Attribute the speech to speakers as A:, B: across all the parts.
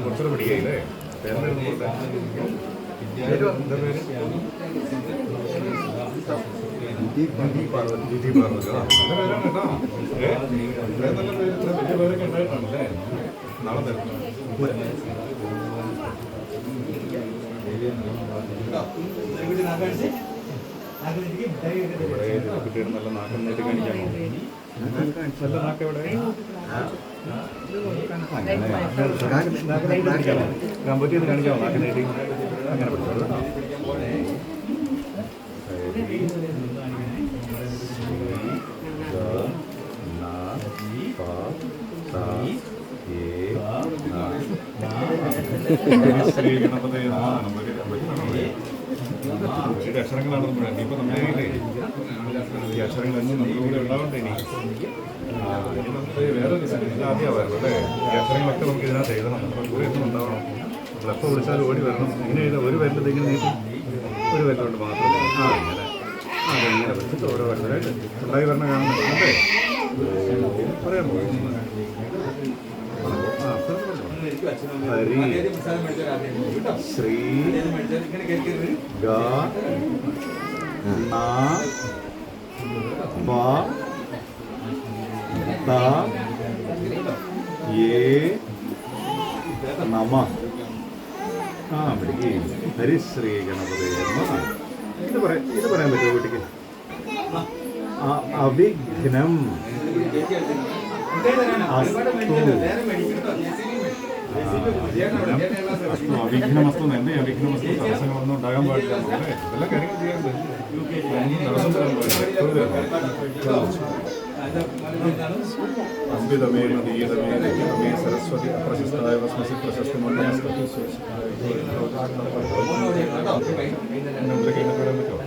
A: കുറച്ചുകൂടെ പിടിക്കയില്ലേ? ജിതി പാർവതി നല്ല പേരാണ് കേട്ടോ. ഇത്രയും നല്ല പേര്, ഇത്ര വലിയ പേരൊക്കെ ഉണ്ടായിട്ടാണല്ലേ. നാളെ തരും. ഇവിടെ കുട്ടിയുടെ നല്ല നാക്കം നീട്ടി കാണിക്കാമോ? നല്ല നാക്ക് എവിടെ? ഗാമ്പറ്റിന്ന് കാണിക്കാമോ? നാക്ക് നീട്ടി അങ്ങനെ പഠിച്ചോളൂ. ശ്രീ അക്ഷരങ്ങളാണ് നമ്മുടെ. ഇനിയിപ്പോൾ നമ്മുടെ ഈ അക്ഷരങ്ങളെന്നും നമ്മുടെ കൂടെ ഉണ്ടാവണ്ടേ? ഇനി നമുക്ക് വേറെ ഇത് ആദ്യമായിരുന്നു അല്ലേ? ഈ അക്ഷരങ്ങളൊക്കെ നമുക്ക് ഇതിനകത്ത് എഴുതണം. നമ്മുടെ കൂടെ എന്നും ഉണ്ടാവണം. നമ്മളെപ്പോൾ വിളിച്ചാലും ഓടി വരണം. ഇങ്ങനെ എഴുതാം. ഒരു വരലത് ഇങ്ങനെ നീട്ടി ഒരു വരലുകൊണ്ട് മാത്രമേ ഇങ്ങനെ വെച്ചിട്ട് ഓരോ വരലായിട്ട് ഉണ്ടായി വരണം കാണുന്നുണ്ട്. പറയാൻ പോകും. ഹരി ശ്രീ ഗ ന ബ ത യേ നമ. പിടിക്ക്. ഹരിശ്രീ ഗണപതി നമഃ. ഇത് പറയാൻ പറ്റുമോ കുട്ടിക്ക്? അവിഘ്നം അവിഘ്നമസ്തു. എന്നെ അവിഘ്നമസ്തു. തടസ്സങ്ങളൊന്നും ഉണ്ടാകാൻ പാടില്ല. ഇതെല്ലാം കാര്യങ്ങൾ ചെയ്യാറുണ്ട്. തടസ്സം തരാൻ പാടില്ല. അംബിതമേ നദീയതമേ നദീയതമേ സരസ്വതി അപ്രശസ്തായ വസ്മസി പ്രശസ്തി മണ്ഡലത്തിൽ പറയാൻ പറ്റുമോ?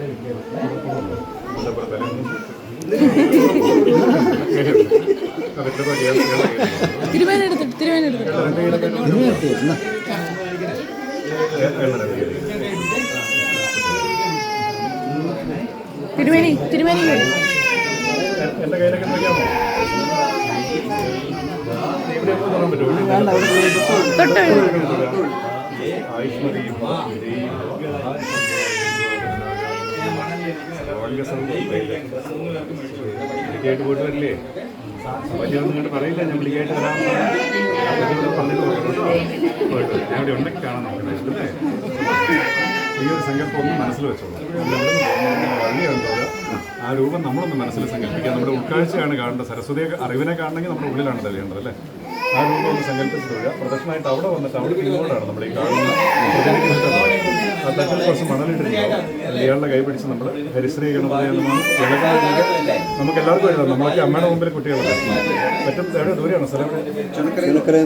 A: എന്റെ കയ്യിലൊക്കെ നോക്കിയാമോ? ആയുഷ്മതി വിളിക്കായിട്ട് പോയിട്ട് വരില്ലേ? വലിയൊന്നും ഇങ്ങോട്ട് പറയില്ല. ഞാൻ വിളിക്കായിട്ട് വരാം. പോയിട്ട് ഞാൻ ഇവിടെ ഉണ്ടെങ്കിൽ കാണാൻ നോക്കണേ. ഈ ഒരു സങ്കല്പം ഒന്ന് മനസ്സിൽ വെച്ചോളൂ. ആ രൂപം നമ്മളൊന്ന് മനസ്സിൽ സങ്കല്പിക്കുക. നമ്മുടെ ഉൾക്കാഴ്ചയാണ് കാണേണ്ടത്. സരസ്വതിയെ അറിവിനെ കാണണമെങ്കിൽ നമ്മുടെ ഉള്ളിലാണ് തെളിയേണ്ടത് അല്ലേ? ആ രൂപം ഒന്ന് സങ്കല്പിച്ച് തൊഴുക. പ്രദക്ഷിണമായിട്ട് അവിടെ വന്നിട്ട് അവിടെ ഇങ്ങോട്ടാണ് നമ്മൾ ഈ കാണുന്ന ആ തട്ടിൽ കുറച്ച് മണലിട്ടിട്ടുണ്ടാവും. ഇയാളുടെ കൈ പിടിച്ച് നമ്മൾ ഹരിശ്രീ ഗണപതി എന്നാണ് ഇളകുന്നത്. നമുക്ക് എല്ലാവർക്കും എഴുതാം. നമ്മളൊക്കെ അമ്മയുടെ മുമ്പിൽ കുട്ടികളല്ലേ പറ്റും. എവിടെ ദൂരെയാണോ സ്ഥലം?